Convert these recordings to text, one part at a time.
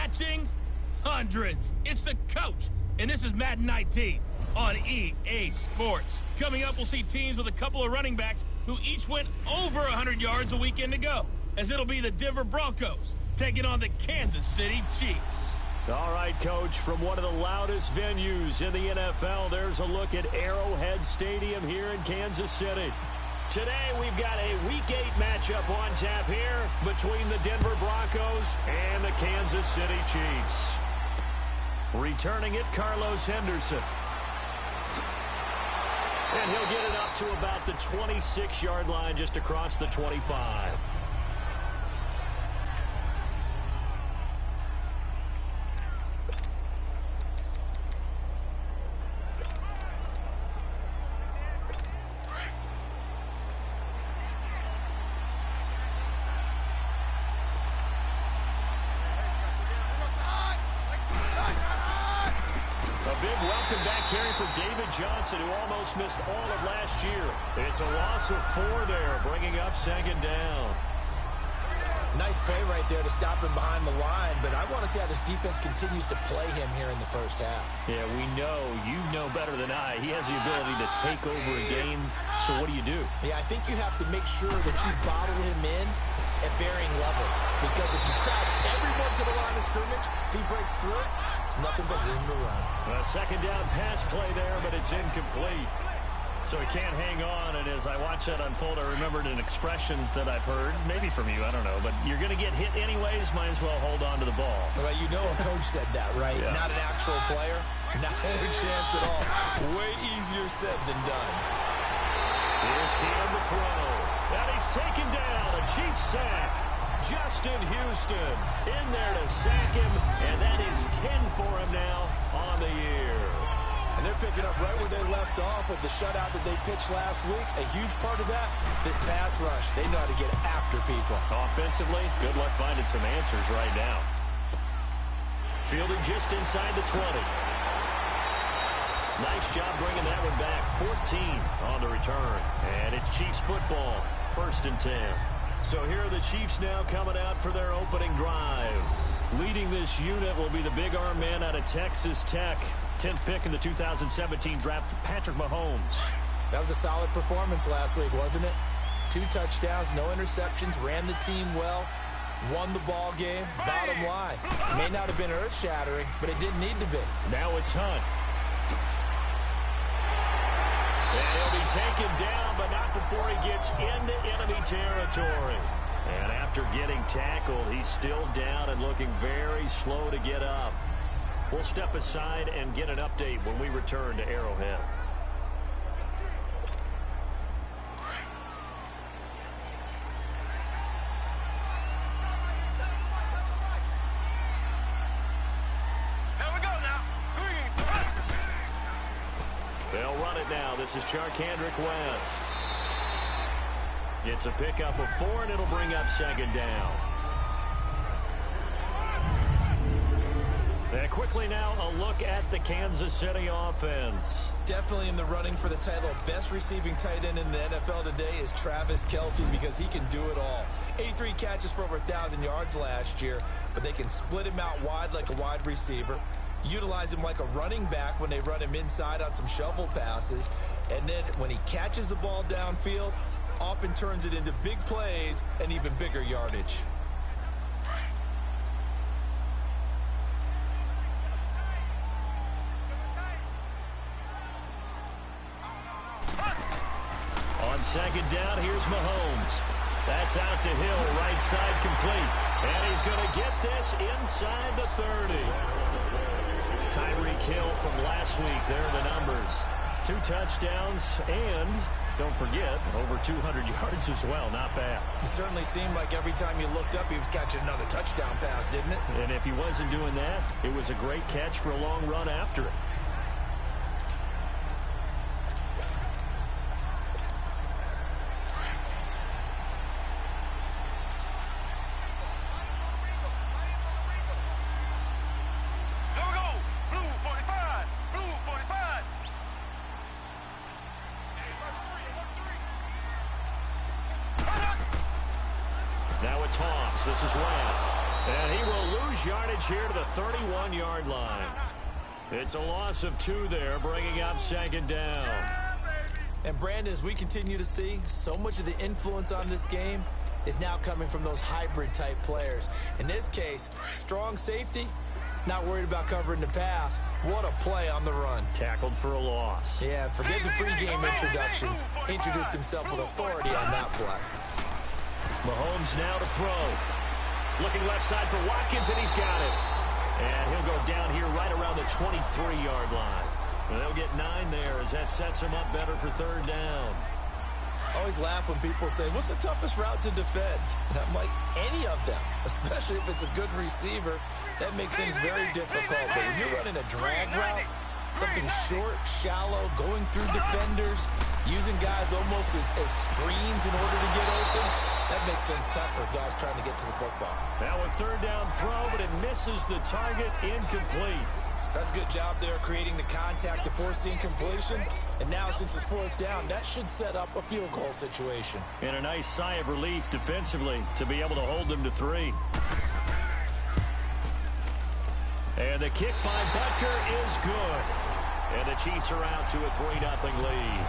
catching hundreds. It's the coach, and this is Madden 19 on EA Sports. Coming up, we'll see teams with a couple of running backs who each went over 100 yards a weekend ago, as it'll be the Denver Broncos taking on the Kansas City Chiefs. All right, Coach, from one of the loudest venues in the NFL, there's a look at Arrowhead Stadium here in Kansas City. Today, we've got a Week 8 matchup on tap here between the Denver Broncos and the Kansas City Chiefs. Returning it, Carlos Henderson. And he'll get it up to about the 26-yard line, just across the 25. Johnson, who almost missed all of last year. It's a loss of 4 there, bringing up second down. Nice play right there to stop him behind the line, but I want to see how this defense continues to play him here in the first half. Yeah, we know, you know better than I, he has the ability to take over a game, so what do you do? Yeah, I think you have to make sure that you bottle him in at varying levels, because if you crowd everyone to the line of scrimmage, if he breaks through it, there's nothing but room to run. A second down pass play there, but it's incomplete. So he can't hang on, and as I watch that unfold, I remembered an expression that I've heard, maybe from you, I don't know, but you're going to get hit anyways, might as well hold on to the ball. Well, you know a coach said that, right? Yeah. Not an actual player. Not a chance at all. Way easier said than done. Here's Cam to throw. And he's taken down. A Chiefs sack. Justin Houston in there to sack him, and that is 10 for him now on the year. And they're picking up right where they left off with the shutout that they pitched last week. A huge part of that, this pass rush. They know how to get after people. Offensively, good luck finding some answers right now. Fielding just inside the 20. Nice job bringing that one back. 14 on the return. And it's Chiefs football. 1st and 10. So here are the Chiefs now coming out for their opening drive. Leading this unit will be the big arm man out of Texas Tech. 10th pick in the 2017 draft, Patrick Mahomes. That was a solid performance last week, wasn't it? 2 touchdowns, no interceptions, ran the team well, won the ball game. Bottom line, may not have been earth-shattering, but it didn't need to be. Now it's Hunt. And he'll be taken down, but not before he gets into enemy territory. And after getting tackled, he's still down and looking very slow to get up. We'll step aside and get an update when we return to Arrowhead. Here we go now. 3. They'll run it now. This is Charkandrick West. It's a pickup of 4, and it'll bring up second down. And quickly now, a look at the Kansas City offense. Definitely in the running for the title. Best receiving tight end in the NFL today is Travis Kelce, because he can do it all. 83 catches for over 1,000 yards last year, but they can split him out wide like a wide receiver, utilize him like a running back when they run him inside on some shovel passes, and then when he catches the ball downfield, often turns it into big plays and even bigger yardage. On second down, here's Mahomes. That's out to Hill, right side complete. And he's going to get this inside the 30. Tyreek Hill from last week, there are the numbers. 2 touchdowns and, don't forget, over 200 yards as well. Not bad. It certainly seemed like every time you looked up, he was catching another touchdown pass, didn't it? And if he wasn't doing that, it was a great catch for a long run after it. Now a toss. This is West. And he will lose yardage here to the 31-yard line. It's a loss of 2 there, bringing up 2nd down. And Brandon, as we continue to see, so much of the influence on this game is now coming from those hybrid-type players. In this case, strong safety, not worried about covering the pass. What a play on the run. Tackled for a loss. Yeah, forget the pregame introductions. Introduced himself with authority on that play. Mahomes now to throw. Looking left side for Watkins, and he's got it. And he'll go down here right around the 23-yard line. And they'll get 9 there as that sets him up better for 3rd down. I always laugh when people say, what's the toughest route to defend? And I'm like, any of them, especially if it's a good receiver. That makes things very difficult. But when you're running a drag route, something short, shallow, going through defenders, using guys almost as screens in order to get open, that makes things tough for guys trying to get to the football. Now a 3rd down throw, but it misses the target, incomplete. That's a good job there creating the contact to force the incompletion. And now since it's 4th down, that should set up a field goal situation. And a nice sigh of relief defensively to be able to hold them to 3. And the kick by Butker is good. And the Chiefs are out to a 3-0 lead.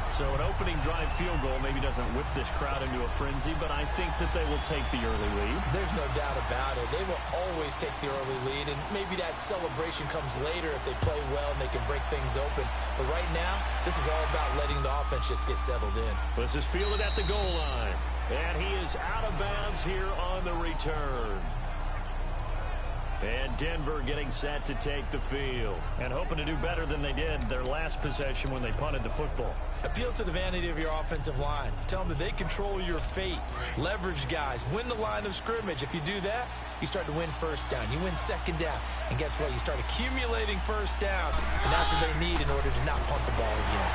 So an opening drive field goal maybe doesn't whip this crowd into a frenzy, but I think that they will take the early lead. There's no doubt about it. They will always take the early lead, and maybe that celebration comes later if they play well and they can break things open. But right now, this is all about letting the offense just get settled in. This is fielded at the goal line, and he is out of bounds here on the return. And Denver getting set to take the field and hoping to do better than they did their last possession when they punted the football. Appeal to the vanity of your offensive line. Tell them that they control your fate. Leverage guys. Win the line of scrimmage. If you do that, you start to win 1st down. You win 2nd down. And guess what? You start accumulating 1st downs. And that's what they need in order to not punt the ball again.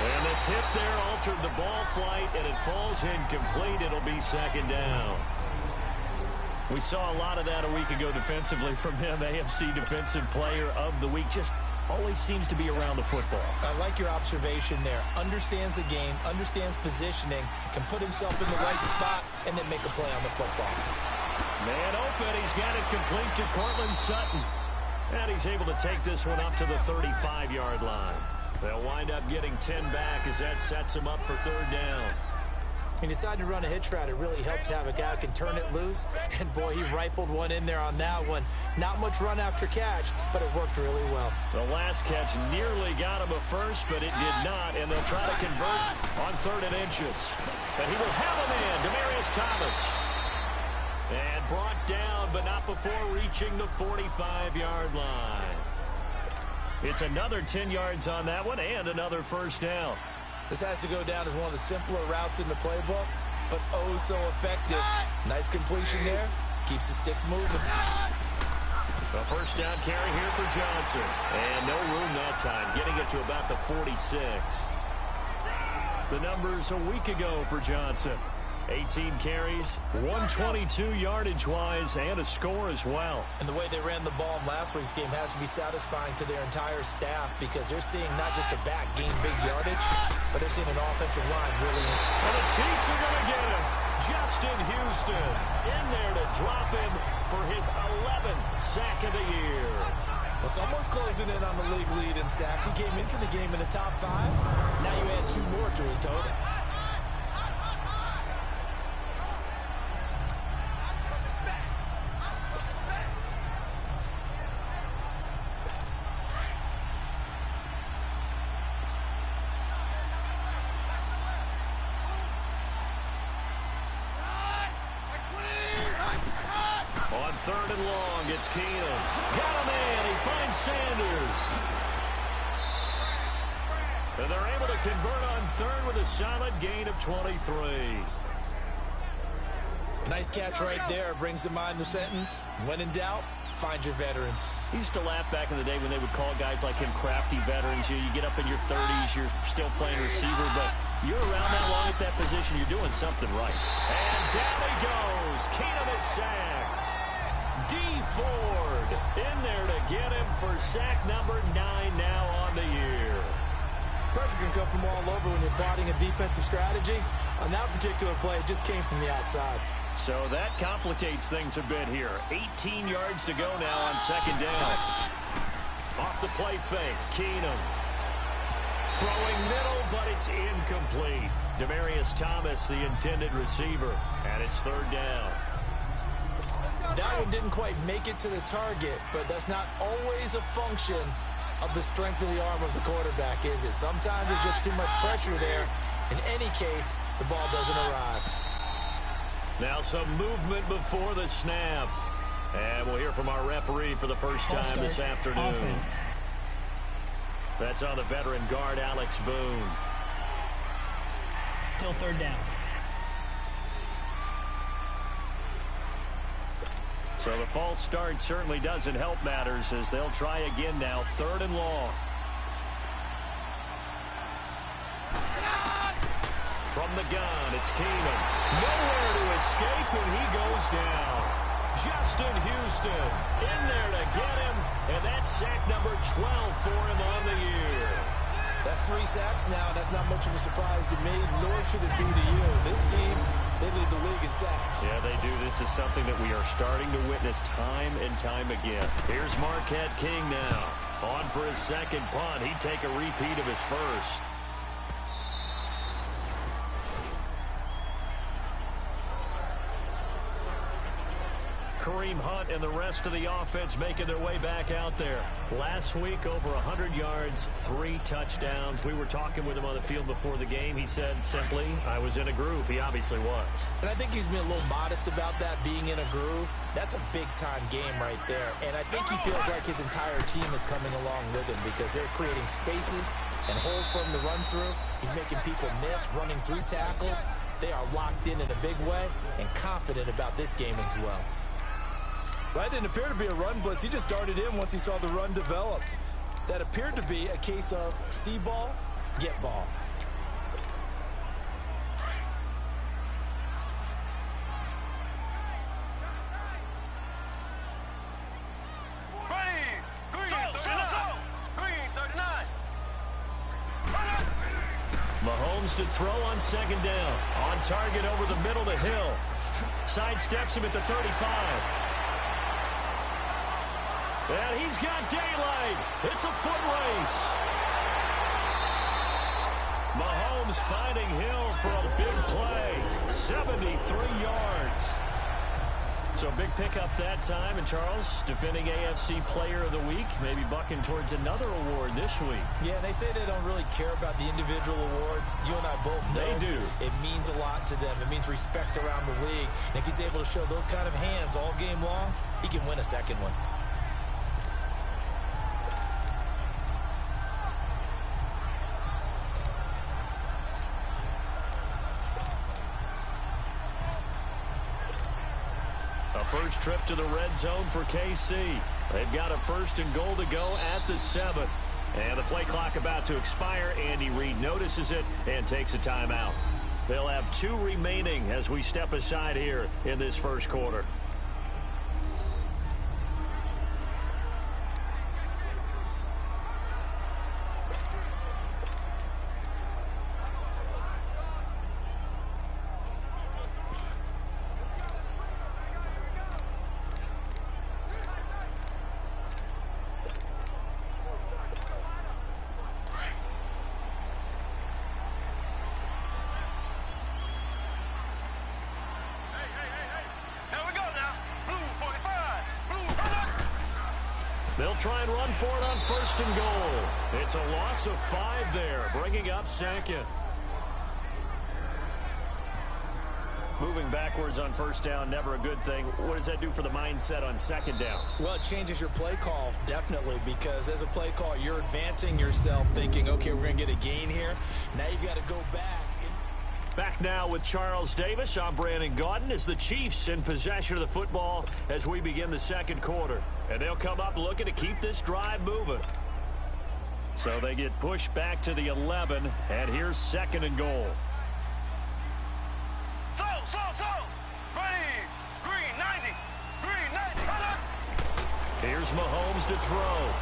And the tip there altered the ball flight, and it falls incomplete. It'll be 2nd down. We saw a lot of that a week ago defensively from him. AFC Defensive Player of the Week. Just always seems to be around the football. I like your observation there. Understands the game, understands positioning, can put himself in the right spot, and then make a play on the football. Man open. He's got it complete to Cortland Sutton. And he's able to take this one up to the 35-yard line. They'll wind up getting 10 back as that sets him up for 3rd down. He decided to run a hitch route. It really helped to have a guy who can turn it loose. And, boy, he rifled one in there on that one. Not much run after catch, but it worked really well. The last catch nearly got him a first, but it did not. And they'll try to convert on 3rd and inches. And he will have him in. Demaryius Thomas. And brought down, but not before reaching the 45-yard line. It's another 10 yards on that one and another 1st down. This has to go down as one of the simpler routes in the playbook, but oh so effective. Nice completion there. Keeps the sticks moving. A 1st down carry here for Johnson. And no room that time, getting it to about the 46. The numbers a week ago for Johnson. 18 carries, 122 yardage-wise, and a score as well. And the way they ran the ball in last week's game has to be satisfying to their entire staff because they're seeing not just a back gain big yardage, but they're seeing an offensive line really in. And the Chiefs are going to get him. Justin Houston in there to drop him for his 11th sack of the year. Well, someone's closing in on the league lead in sacks. He came into the game in the top 5. Now you add 2 more to his total. On 3rd and long, it's Keenum. Got a man. He finds Sanders. And they're able to convert on 3rd with a solid gain of 23. Nice catch right there. Brings to mind the sentence, when in doubt, find your veterans. I used to laugh back in the day when they would call guys like him crafty veterans. You get up in your 30s, you're still playing receiver, but you're around that long at that position, you're doing something right. And down he goes. Keenum is sacked. D. Ford in there to get him for sack number 9 now on the year. Pressure can come from all over when you're plotting a defensive strategy. On that particular play, it just came from the outside. So that complicates things a bit here. 18 yards to go now on second down. Off the play fake, Keenum. Throwing middle, but it's incomplete. Demaryius Thomas, the intended receiver, and it's third down. That one didn't quite make it to the target, but that's not always a function of the strength of the arm of the quarterback, is it? Sometimes there's just too much pressure there. In any case, the ball doesn't arrive. Now some movement before the snap. And we'll hear from our referee for the first time this afternoon. Offense. That's on the veteran guard, Alex Boone. Still third down. So the false start certainly doesn't help matters as they'll try again now. Third and long. From the gun, it's Keenum. Nowhere to escape, and he goes down. Justin Houston in there to get him, and that's sack number 12 for him on the year. That's 3 sacks now, and that's not much of a surprise to me, nor should it be to you. This team, they lead the league in sacks. Yeah, they do. This is something that we are starting to witness time and time again. Here's Marquette King now. On for his second punt. He'd take a repeat of his first. Kareem Hunt and the rest of the offense making their way back out there. Last week, over 100 yards, 3 touchdowns. We were talking with him on the field before the game. He said simply, I was in a groove. He obviously was. And I think he's been a little modest about that, being in a groove. That's a big-time game right there. And I think he feels like his entire team is coming along with him because they're creating spaces and holes for him to run through. He's making people miss, running through tackles. They are locked in a big way and confident about this game as well. That didn't appear to be a run blitz. He just darted in once he saw the run develop. That appeared to be a case of see ball, get ball. Mahomes to throw on second down. On target over the middle to Hill. Sidesteps him at the 35. And he's got daylight. It's a foot race. Mahomes finding Hill for a big play. 73 yards. So big pickup that time. And Charles, defending AFC Player of the Week, maybe bucking towards another award this week. Yeah, they say they don't really care about the individual awards. You and I both know they do. It means a lot to them. It means respect around the league. And if he's able to show those kind of hands all game long, he can win a second one. First trip to the red zone for KC. They've got a 1st and goal to go at the 7. And the play clock about to expire. Andy Reid notices it and takes a timeout. They'll have 2 remaining as we step aside here in this first quarter. They'll try and run for it on 1st and goal. It's a loss of 5 there, bringing up 2nd. Moving backwards on 1st down, never a good thing. What does that do for the mindset on 2nd down? Well, it changes your play call, definitely, because as a play call, you're advancing yourself thinking, okay, we're going to get a gain here. Now you've got to go back. Back now with Charles Davis. I'm Brandon Gaudin as the Chiefs in possession of the football as we begin the second quarter. And they'll come up looking to keep this drive moving. So they get pushed back to the 11, and here's 2nd and goal. Ready, green 90, green 90. Here's Mahomes to throw.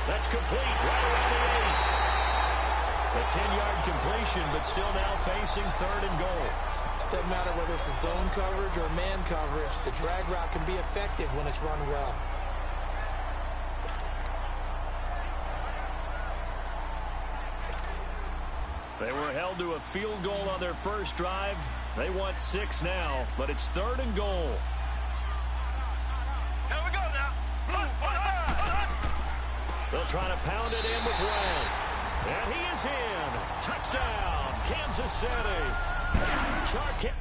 That's complete right around the 8. A 10-yard completion, but still now facing 3rd and goal. Doesn't matter whether it's a zone coverage or man coverage, the drag route can be effective when it's run well. They were held to a field goal on their first drive. They want 6 now, but it's 3rd and goal. Here we go now. Blue for the time. They'll try to pound it in with West. And he is in. Touchdown, Kansas City. Chark.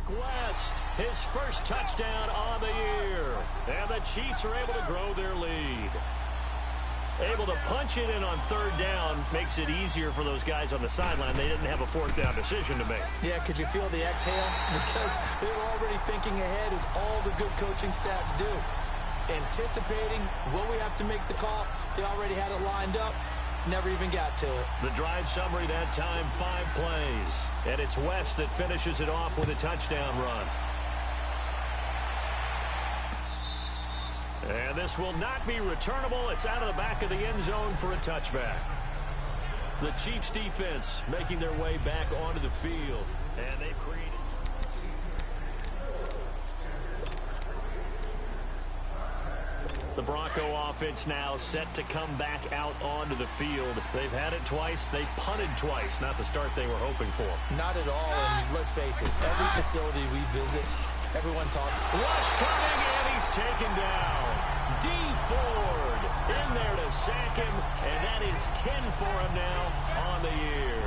West, his first touchdown on the year. And the Chiefs are able to grow their lead. Able to punch it in on 3rd down makes it easier for those guys on the sideline. They didn't have a 4th down decision to make. Yeah, could you feel the exhale? Because they were already thinking ahead, as all the good coaching staffs do. Anticipating what we have to make the call. They already had it lined up. Never even got to it. The drive summary that time, 5 plays. And it's West that finishes it off with a touchdown run. And this will not be returnable. It's out of the back of the end zone for a touchback. The Chiefs defense making their way back onto the field. And they've created... The Bronco offense now set to come back out onto the field. They've had it twice. They've punted twice. Not the start they were hoping for. Not at all, and let's face it, every facility we visit, everyone talks. Rush coming, and he's taken down. D. Ford in there to sack him, and that is 10 for him now on the year.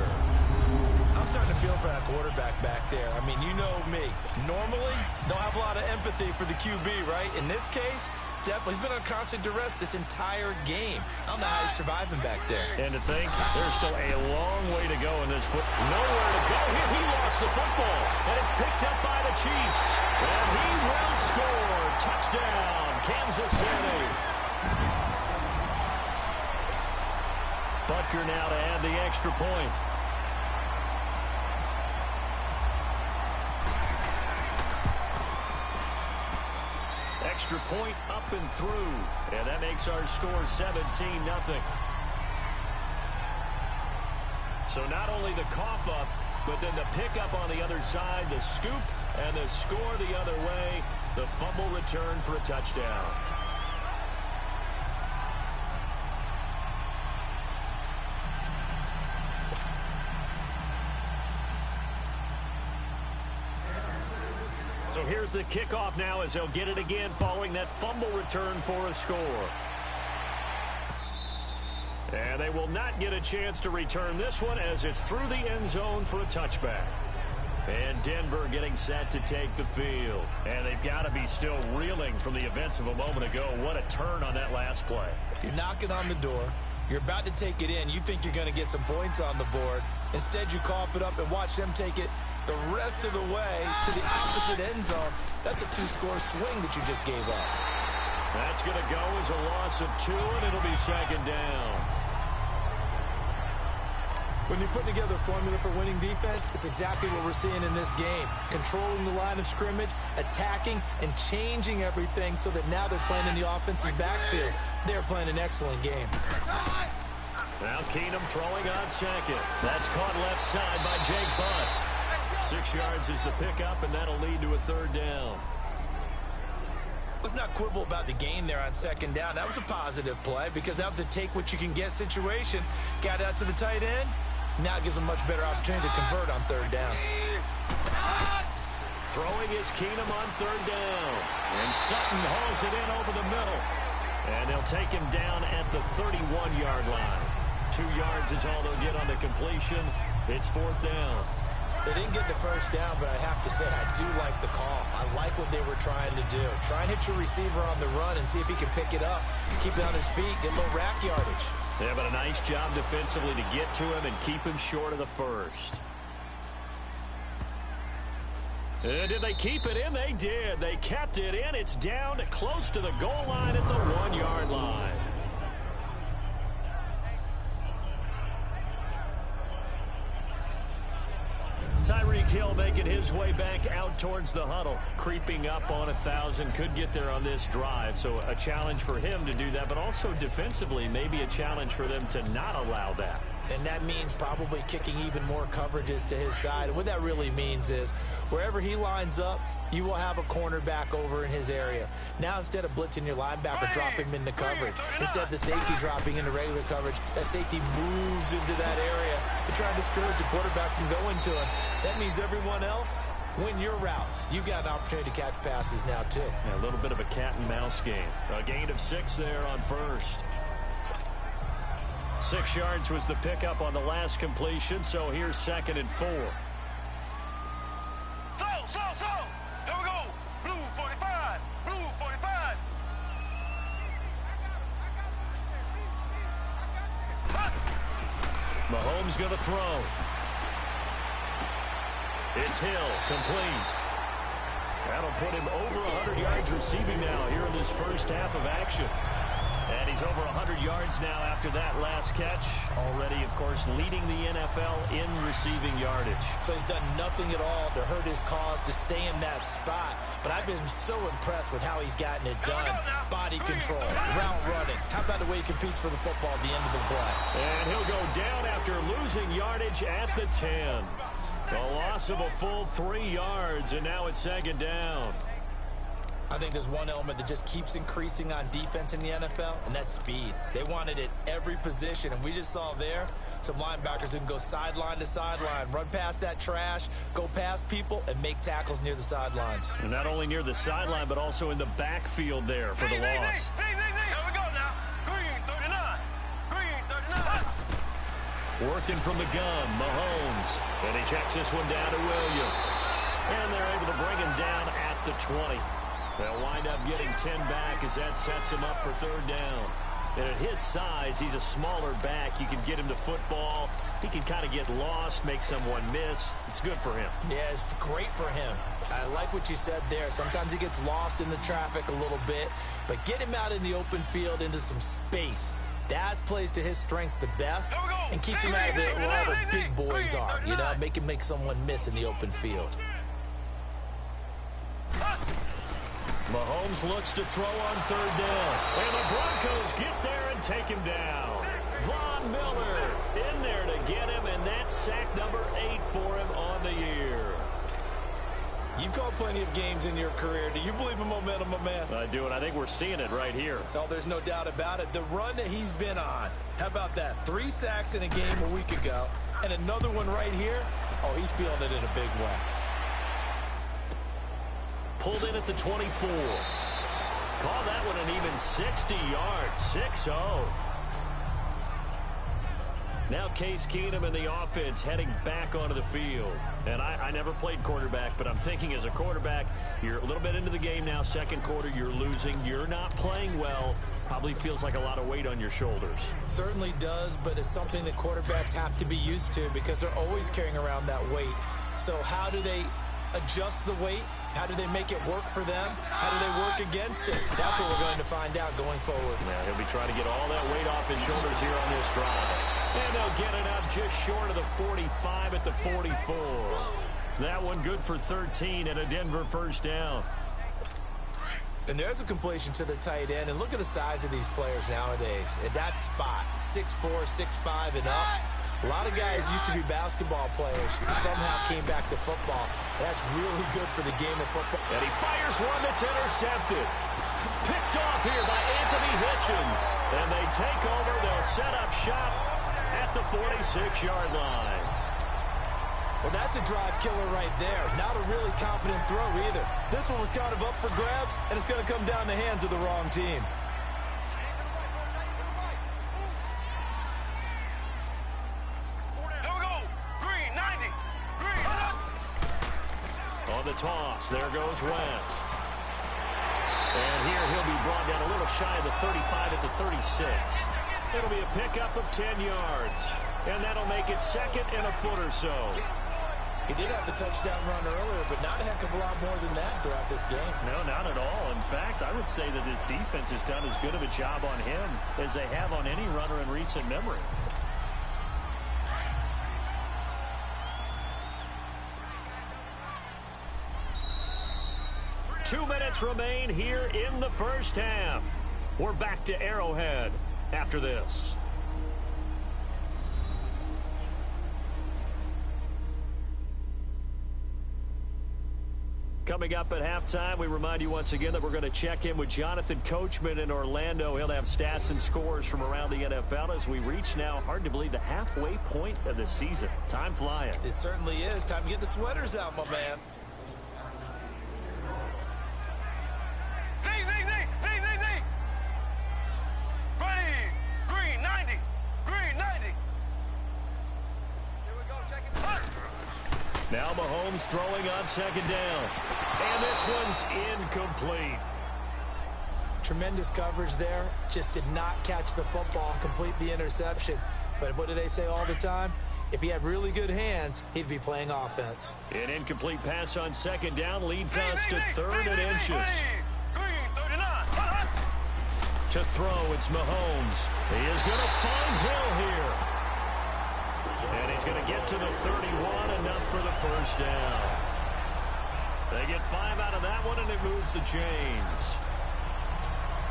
I'm starting to feel for that quarterback back there. I mean, you know me. Normally, don't have a lot of empathy for the QB, right? In this case, definitely. He's been on constant duress this entire game. I don't know how he's surviving back there. And to think, there's still a long way to go in this foot. Nowhere to go. Here he lost the football, and it's picked up by the Chiefs. And he will score. Touchdown, Kansas City. Butker now to add the extra point. Extra point up and through. And that makes our score 17-0. So not only the cough up, but then the pickup on the other side, the scoop, and the score the other way. The fumble return for a touchdown. So here's the kickoff now as they'll get it again following that fumble return for a score. And they will not get a chance to return this one as it's through the end zone for a touchback. And Denver getting set to take the field. And they've got to be still reeling from the events of a moment ago. What a turn on that last play. You're knocking on the door. You're about to take it in. You think you're going to get some points on the board. Instead, you cough it up and watch them take it the rest of the way to the opposite end zone. That's a 2-score swing that you just gave up. That's going to go as a loss of 2, and it'll be second down. When you're putting together a formula for winning defense, it's exactly what we're seeing in this game. Controlling the line of scrimmage, attacking, and changing everything so that now they're playing in the offense's backfield. They're playing an excellent game. Now Keenum throwing on second. That's caught left side by Jake Butt. 6 yards is the pickup, and that'll lead to a third down. Let's not quibble about the gain there on second down. That was a positive play because that was a take-what-you-can-get situation. Got out to the tight end. Now it gives them much better opportunity to convert on third down. Throwing is Keenum on third down. And Sutton hauls it in over the middle. And they'll take him down at the 31-yard line. 2 yards is all they'll get on the completion. It's fourth down. They didn't get the first down, but I have to say I do like the call. I like what they were trying to do. Try and hit your receiver on the run and see if he can pick it up. Keep it on his feet, get a little rack yardage. Yeah, but a nice job defensively to get to him and keep him short of the first. And did they keep it in? They did. They kept it in. It's down close to the goal line at the 1-yard line. Tyreek Hill making his way back out towards the huddle, creeping up on 1,000. Could get there on this drive, so a challenge for him to do that, but also defensively maybe a challenge for them to not allow that. And that means probably kicking even more coverages to his side. And what that really means is wherever he lines up, you will have a cornerback over in his area. Now, instead of blitzing your linebacker, drop him into coverage. Instead of the safety dropping into regular coverage, that safety moves into that area to try and discourage the quarterback from going to him. That means everyone else, win your routes. You've got an opportunity to catch passes now, too. Yeah, a little bit of a cat and mouse game. A gain of 6 there on first. 6 yards was the pickup on the last completion, so here's 2nd and 4. Slow. Here we go. Blue 45. Blue 45. Mahomes going to throw. It's Hill, complete. That'll put him over 100 yards receiving now here in this first half of action. And he's over 100 yards now after that last catch. Already, of course, leading the NFL in receiving yardage. So he's done nothing at all to hurt his cause, to stay in that spot. But I've been so impressed with how he's gotten it done. Body control, route running. How about the way he competes for the football at the end of the play? And he'll go down after losing yardage at the 10. A loss of a full 3 yards, and now it's 2nd down. I think there's one element that just keeps increasing on defense in the NFL, and that's speed. They want it at every position, and we just saw there some linebackers who can go sideline to sideline, run past that trash, go past people, and make tackles near the sidelines. And not only near the sideline, but also in the backfield there for the loss. Here we go now. Green 39. Green 39. Working from the gun, Mahomes. And he checks this one down to Williams. And they're able to bring him down at the 20. They'll wind up getting 10 back as that sets him up for 3rd down. And at his size, he's a smaller back. You can get him to football. He can kind of get lost, make someone miss. It's good for him. Yeah, it's great for him. I like what you said there. Sometimes he gets lost in the traffic a little bit, but get him out in the open field into some space. That plays to his strengths the best and keeps him out of it where all the big boys are. You know, make him make someone miss in the open field. Mahomes looks to throw on 3rd down. And the Broncos get there and take him down. Von Miller in there to get him, and that's sack number 8 for him on the year. You've called plenty of games in your career. Do you believe in momentum, my man? I do, and I think we're seeing it right here. Oh, there's no doubt about it. The run that he's been on. How about that? 3 sacks in a game a week ago, and another one right here. Oh, he's feeling it in a big way. Pulled in at the 24. Call that one an even 60 yards. 6-0. Now Case Keenum and the offense heading back onto the field. And I never played quarterback, but I'm thinking as a quarterback, you're a little bit into the game now. 2nd quarter, you're losing. You're not playing well. Probably feels like a lot of weight on your shoulders. Certainly does, but it's something that quarterbacks have to be used to because they're always carrying around that weight. So how do they adjust the weight? How do they make it work for them? How do they work against it? That's what we're going to find out going forward. Yeah, he'll be trying to get all that weight off his shoulders here on this drive. And they'll get it up just short of the 45 at the 44. That one good for 13 and a Denver first down. And there's a completion to the tight end. And look at the size of these players nowadays. At that spot, 6'4", 6'5", and up. A lot of guys used to be basketball players. Somehow came back to football. That's really good for the game of football. And he fires one that's intercepted. Picked off here by Anthony Hitchens. And they take over. They'll set up shop at the 46-yard line. Well, that's a drive killer right there. Not a really confident throw either. This one was kind of up for grabs, and it's going to come down the hands of the wrong team. Here we go. Green, 90. Green. On the toss, there goes West. And here he'll be brought down a little shy of the 35 at the 36. It'll be a pickup of 10 yards. And that'll make it second and a foot or so. He did have the touchdown run earlier, but not a heck of a lot more than that throughout this game. No, not at all. In fact, I would say that this defense has done as good of a job on him as they have on any runner in recent memory. Two minutes remain here in the first half. We're back to Arrowhead after this. Coming up at halftime, we remind you once again that we're going to check in with Jonathan Coachman in Orlando. He'll have stats and scores from around the NFL as we reach now, hard to believe, the halfway point of the season. Time flying. It certainly is. Time to get the sweaters out, my man. Green, 90. Green, 90. Here we go. Check it. Now Mahomes throwing on second down. And this one's incomplete. Tremendous coverage there. Just did not catch the football and complete the interception. But what do they say all the time? If he had really good hands, he'd be playing offense. An incomplete pass on second down leads us to third and inches. Green, 39. To throw, it's Mahomes. He is going to find Hill here. And he's going to get to the 31, enough for the first down. They get 5 out of that one, and it moves the chains.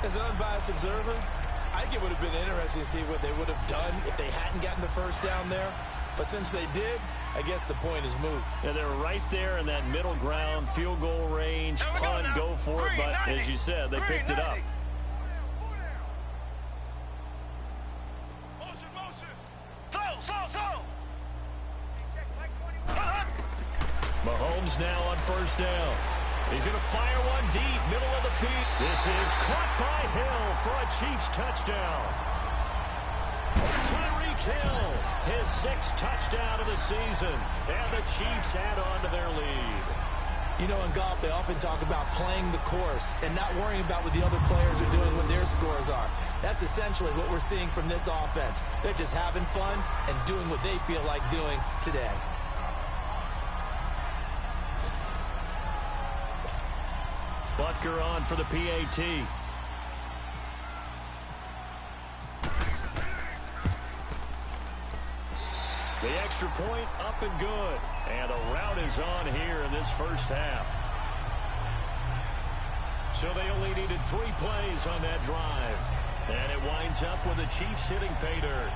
As an unbiased observer, I think it would have been interesting to see what they would have done if they hadn't gotten the first down there. But since they did, I guess the point is moot. Yeah, they're right there in that middle ground, field goal range, punt, go for it. But as you said, they picked it up. Mahomes now on first down. He's going to fire one deep, middle of the feet. This is caught by Hill for a Chiefs touchdown. Tyreek Hill, his 6th touchdown of the season. And the Chiefs add on to their lead. You know, in golf, they often talk about playing the course and not worrying about what the other players are doing, what their scores are. That's essentially what we're seeing from this offense. They're just having fun and doing what they feel like doing today. Butker on for the PAT. The extra point up and good. And a rout is on here in this first half. So they only needed 3 plays on that drive. And it winds up with the Chiefs hitting pay dirt.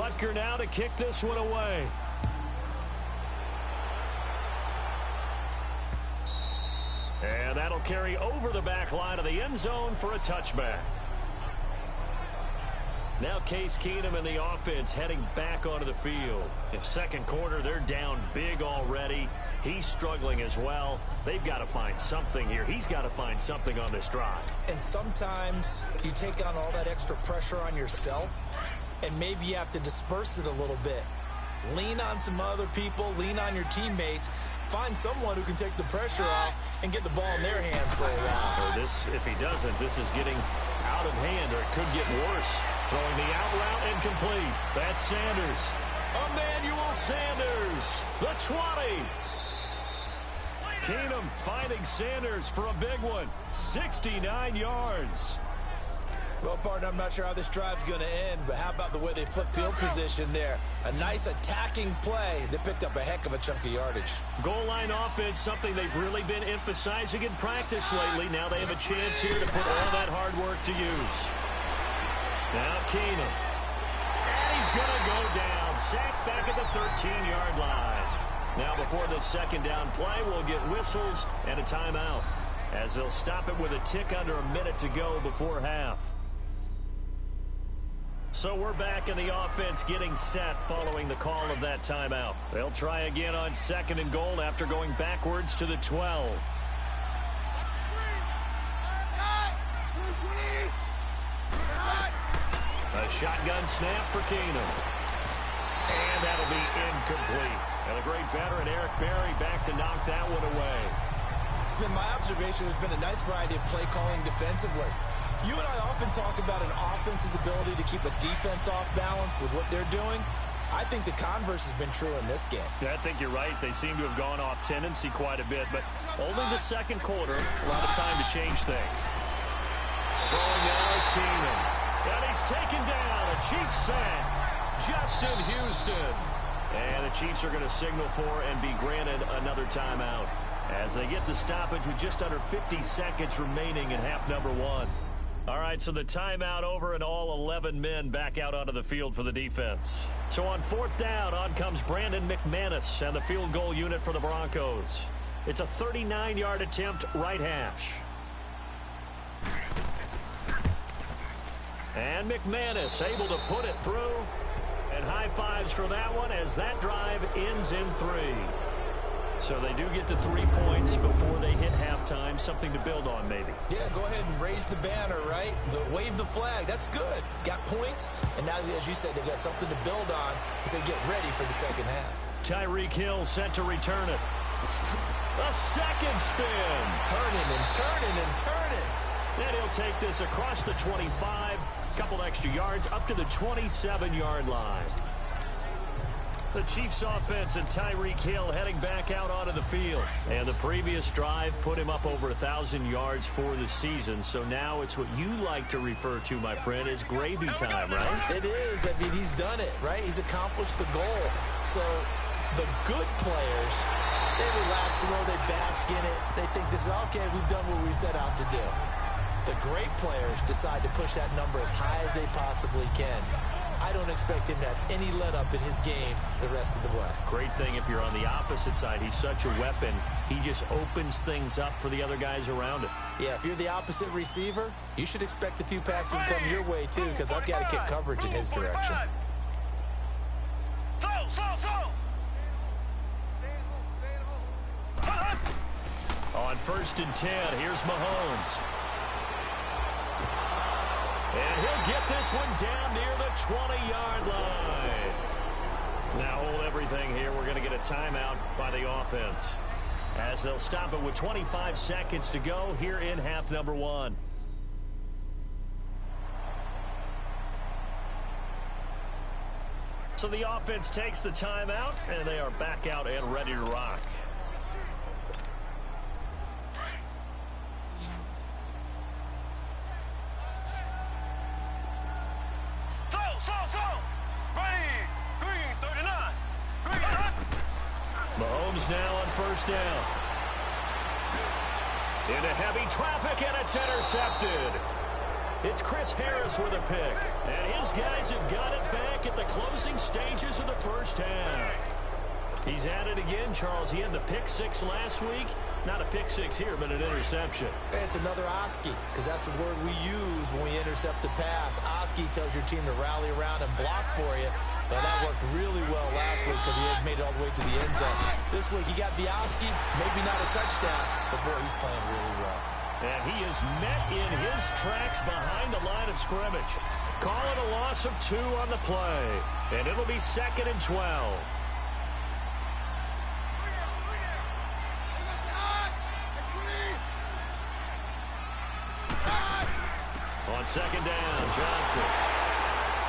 Butker now to kick this one away. And that'll carry over the back line of the end zone for a touchback. Now Case Keenum and the offense heading back onto the field. In second quarter, they're down big already. He's struggling as well. They've got to find something here. He's got to find something on this drive. And sometimes you take on all that extra pressure on yourself, and maybe you have to disperse it a little bit. Lean on some other people, lean on your teammates. Find someone who can take the pressure off and get the ball in their hands for a while. Or this, if he doesn't, this is getting out of hand, or it could get worse. Throwing the out route incomplete. That's Sanders. Emmanuel Sanders, the 20. Keenum finding Sanders for a big one. 69 yards. Well, partner, I'm not sure how this drive's going to end, but how about the way they flip field position there? A nice attacking play. They picked up a heck of a chunk of yardage. Goal line offense, something they've really been emphasizing in practice lately. Now they have a chance here to put all that hard work to use. Now Keenum. And he's going to go down. Sacked back at the 13-yard line. Now before the second down play, we'll get whistles and a timeout, as they'll stop it with a tick under a minute to go before half. So we're back in the offense getting set following the call of that timeout. They'll try again on second and goal after going backwards to the 12. A shotgun snap for Keenum. And that'll be incomplete. And the great veteran Eric Berry back to knock that one away. It's been my observation there's been a nice variety of play calling defensively. You and I often talk about an offense's ability to keep a defense off balance with what they're doing. I think the converse has been true in this game. Yeah, I think you're right. They seem to have gone off tendency quite a bit, but only the second quarter, a lot of time to change things. Throwing now is Keenum. And he's taken down. A Chiefs sack. Justin Houston. And the Chiefs are going to signal for and be granted another timeout as they get the stoppage with just under 50 seconds remaining in half number one. All right, so the timeout over and all 11 men back out onto the field for the defense. So on fourth down, on comes Brandon McManus and the field goal unit for the Broncos. It's a 39-yard attempt, right hash. And McManus able to put it through. And high fives for that one as that drive ends in 3. So they do get to 3 points before they hit halftime. Something to build on, maybe. Yeah, go ahead and raise the banner, right? Wave the flag. That's good. Got points. And now, as you said, they got something to build on as they get ready for the second half. Tyreek Hill set to return it. A second spin. Turning and turning and turning. And he'll take this across the 25. Couple extra yards up to the 27-yard line. The Chiefs offense and Tyreek Hill heading back out onto the field. And the previous drive put him up over 1,000 yards for the season. So now it's what you like to refer to, my friend, as gravy time, right? It is. I mean, he's done it, right? He's accomplished the goal. So the good players, they relax a little, they bask in it. They think this is, okay, we've done what we set out to do. The great players decide to push that number as high as they possibly can. I don't expect him to have any let-up in his game the rest of the way. Great thing if you're on the opposite side. He's such a weapon. He just opens things up for the other guys around him. Yeah, if you're the opposite receiver, you should expect a few passes to come your way, too, because I've got to kick coverage in his direction. On 1st and 10, here's Mahomes. And he'll get this one down near the 20-yard line. Now hold everything here. We're going to get a timeout by the offense, as they'll stop it with 25 seconds to go here in half number one. So the offense takes the timeout, and they are back out and ready to rock. Mahomes now on 1st down. Into heavy traffic, and it's intercepted. It's Chris Harris with a pick. And his guys have got it back at the closing stages of the first half. He's at it again, Charles. He had the pick six last week. Not a pick six here, but an interception. It's another Oski, because that's the word we use when we intercept a pass. Oski tells your team to rally around and block for you. But that worked really well last week because he had made it all the way to the end zone. This week he got the Oski, maybe not a touchdown, but boy, he's playing really well. And he is met in his tracks behind the line of scrimmage. Call it a loss of 2 on the play. And it'll be 2nd and 12. On 2nd down, Johnson.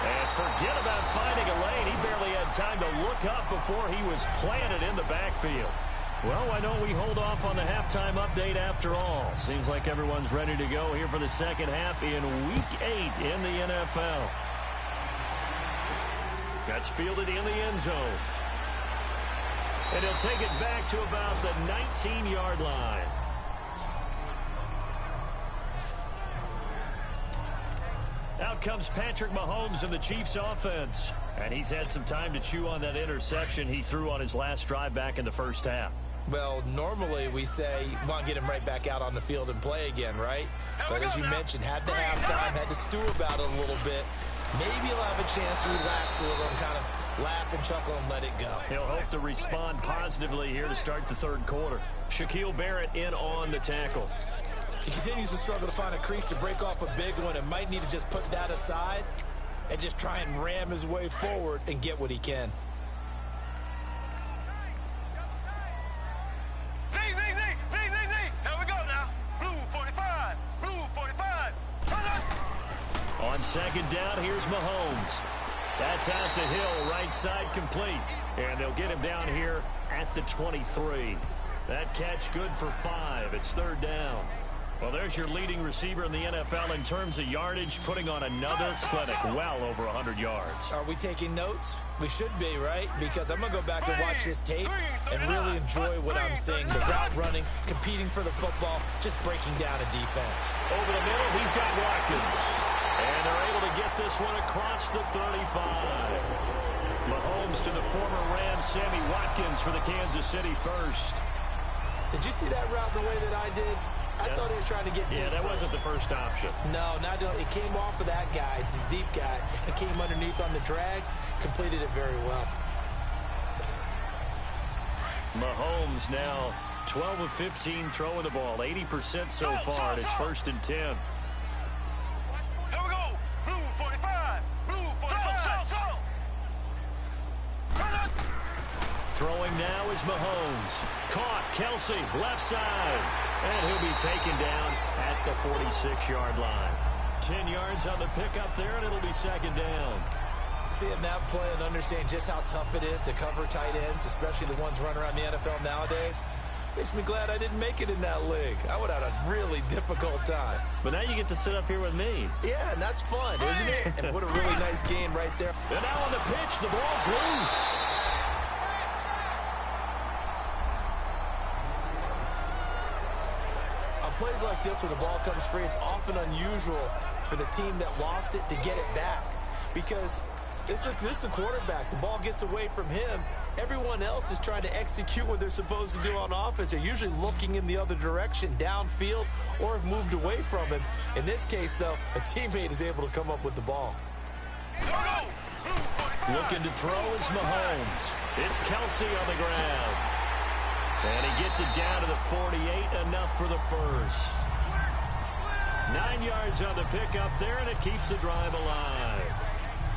And forget about finding a lane. He barely had time to look up before he was planted in the backfield. Well, why don't we hold off on the halftime update after all? Seems like everyone's ready to go here for the second half in Week 8 in the NFL. That's fielded in the end zone. And he'll take it back to about the 19-yard line. Out comes Patrick Mahomes in the Chiefs offense. And he's had some time to chew on that interception he threw on his last drive back in the first half. Well, normally we say, want to get him right back out on the field and play again, right? But as you mentioned, had the halftime, had to stew about it a little bit. Maybe he'll have a chance to relax a little and kind of laugh and chuckle and let it go. He'll hope to respond positively here to start the third quarter. Shaquille Barrett in on the tackle. He continues to struggle to find a crease to break off a big one and might need to just put that aside and just try and ram his way forward and get what he can. Here we go now. Blue 45. Blue 45. On 2nd down, here's Mahomes. That's out to Hill, right side complete. And they'll get him down here at the 23. That catch good for 5. It's 3rd down. Well, there's your leading receiver in the NFL in terms of yardage, putting on another clinic, well over 100 yards. Are we taking notes? We should be, right? Because I'm going to go back and watch this tape and really enjoy what I'm seeing. The route running, competing for the football, just breaking down a defense. Over the middle, he's got Watkins. And they're able to get this one across the 35. Mahomes to the former Ram, Sammy Watkins for the Kansas City first. Did you see that route the way that I did? I thought he was trying to get deep. Yeah, that wasn't the first option. No, it came off of that guy, the deep guy. It came underneath on the drag, completed it very well. Mahomes now 12 of 15 throwing the ball, 80% so far, and it's 1st and 10. Here we go. Blue 45. Blue 45. Throwing now is Mahomes. Caught, Kelsey, left side. And he'll be taken down at the 46-yard line. 10 yards on the pickup there, and it'll be 2nd down. Seeing that play and understanding just how tough it is to cover tight ends, especially the ones running around the NFL nowadays, makes me glad I didn't make it in that league. I would have had a really difficult time. But now you get to sit up here with me. Yeah, and that's fun, isn't it? And what a really nice game right there. And now on the pitch, the ball's loose. Plays like this, when the ball comes free, it's often unusual for the team that lost it to get it back, because this is the quarterback. The ball gets away from him. Everyone else is trying to execute what they're supposed to do on offense. They're usually looking in the other direction, downfield, or have moved away from him. In this case, though, a teammate is able to come up with the ball. Looking to throw is Mahomes. It's Kelsey on the ground. And he gets it down to the 48, enough for the first. 9 yards on the pickup there, and it keeps the drive alive.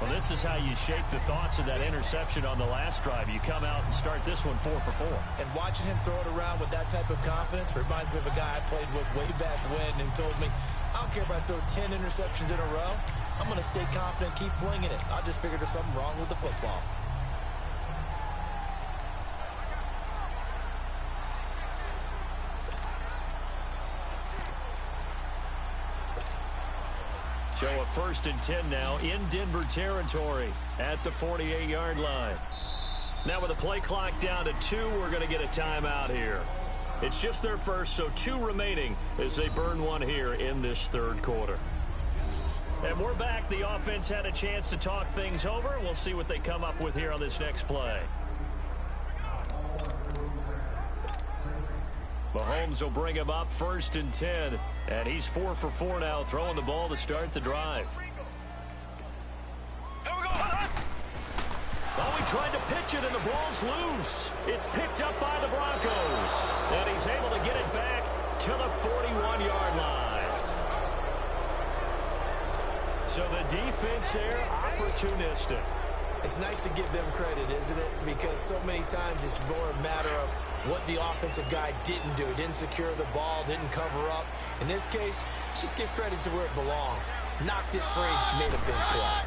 Well, this is how you shake the thoughts of that interception on the last drive. You come out and start this one 4 for 4. And watching him throw it around with that type of confidence reminds me of a guy I played with way back when who told me, I don't care if I throw 10 interceptions in a row. I'm going to stay confident, keep flinging it. I just figured there's something wrong with the football. So a 1st and 10 now in Denver territory at the 48-yard line. Now with the play clock down to 2, we're going to get a timeout here. It's just their first, so 2 remaining as they burn one here in this third quarter. And we're back. The offense had a chance to talk things over. We'll see what they come up with here on this next play. Mahomes will bring him up 1st and 10. And he's 4 for 4 now, throwing the ball to start the drive. Here we go. Oh, he tried to pitch it, and the ball's loose. It's picked up by the Broncos. And he's able to get it back to the 41-yard line. So the defense there, opportunistic. It's nice to give them credit, isn't it? Because so many times it's more a matter of what the offensive guy didn't do. Didn't secure the ball, didn't cover up. In this case, let's just give credit to where it belongs. Knocked it free, made a big play.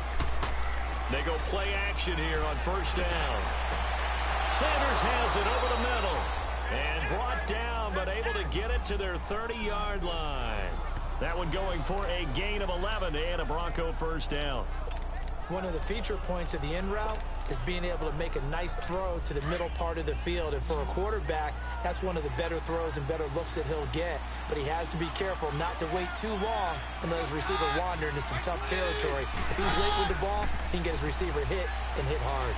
They go play action here on 1st down. Sanders has it over the middle. And brought down, but able to get it to their 30-yard line. That one going for a gain of 11 and a Bronco 1st down. One of the feature points of the in route is being able to make a nice throw to the middle part of the field. And for a quarterback, that's one of the better throws and better looks that he'll get. But he has to be careful not to wait too long and let his receiver wander into some tough territory. If he's late with the ball, he can get his receiver hit and hit hard.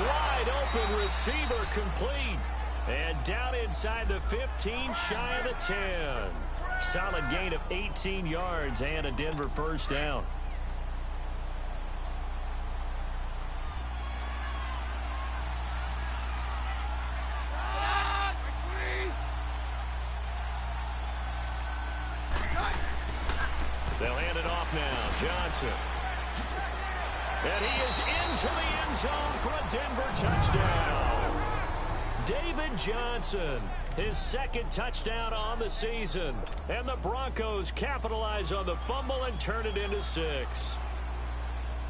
Wide open receiver complete. And down inside the 15, shy of the 10. Solid gain of 18 yards and a Denver 1st down. They'll hand it off now. Johnson. And he is into the end zone for a Denver touchdown. David Johnson, his 2nd touchdown on the season. And the Broncos capitalize on the fumble and turn it into 6.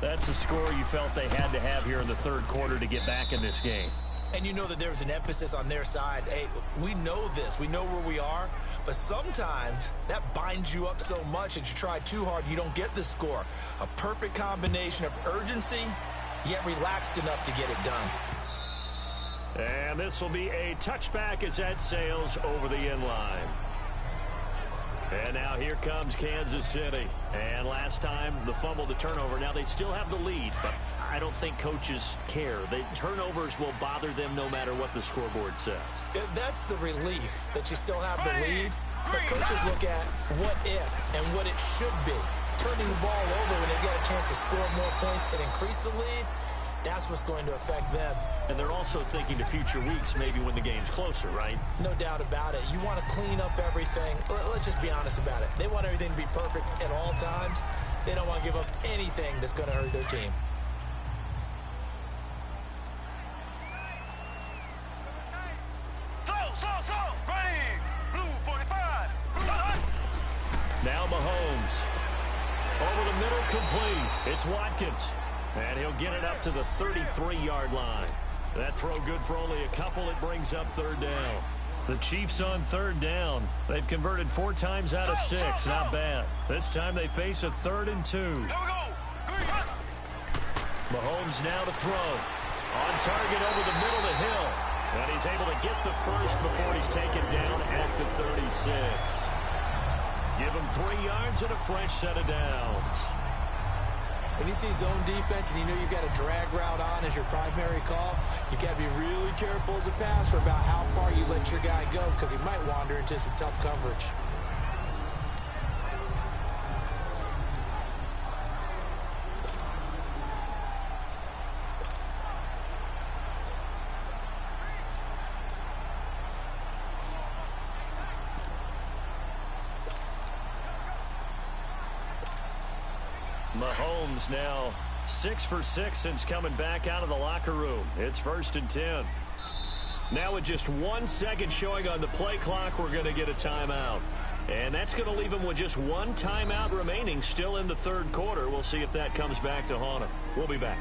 That's a score you felt they had to have here in the 3rd quarter to get back in this game. And you know that there's an emphasis on their side. Hey, we know this. We know where we are. But sometimes that binds you up so much that you try too hard, you don't get the score. A perfect combination of urgency, yet relaxed enough to get it done. And this will be a touchback as that sails over the end line. And now here comes Kansas City. And last time, the fumble, the turnover. Now they still have the lead, but I don't think coaches care. The turnovers will bother them no matter what the scoreboard says. Yeah, that's the relief, that you still have the lead. But coaches look at what if and what it should be. Turning the ball over when they get a chance to score more points and increase the lead, that's what's going to affect them. And they're also thinking to future weeks, maybe when the game's closer, right? No doubt about it. You want to clean up everything. Let's just be honest about it. They want everything to be perfect at all times. They don't want to give up anything that's going to hurt their team. Ready. Blue 45. Now Mahomes. Over the middle, complete. It's Watkins. And he'll get it up to the 33-yard line. That throw good for only a couple. It brings up 3rd down. The Chiefs on 3rd down. They've converted 4 times out of 6. Not bad. This time they face a 3rd and 2. Here we go. Mahomes now to throw. On target over the middle to Hill. And he's able to get the first before he's taken down at the 36. Give him 3 yards and a fresh set of downs. When you see zone defense and you know you've got a drag route on as your primary call, you got to be really careful as a passer about how far you let your guy go because he might wander into some tough coverage. Mahomes now 6 for 6 since coming back out of the locker room. It's 1st and 10. Now with just 1 second showing on the play clock, we're going to get a timeout. And that's going to leave him with just 1 timeout remaining still in the 3rd quarter. We'll see if that comes back to haunt him. We'll be back.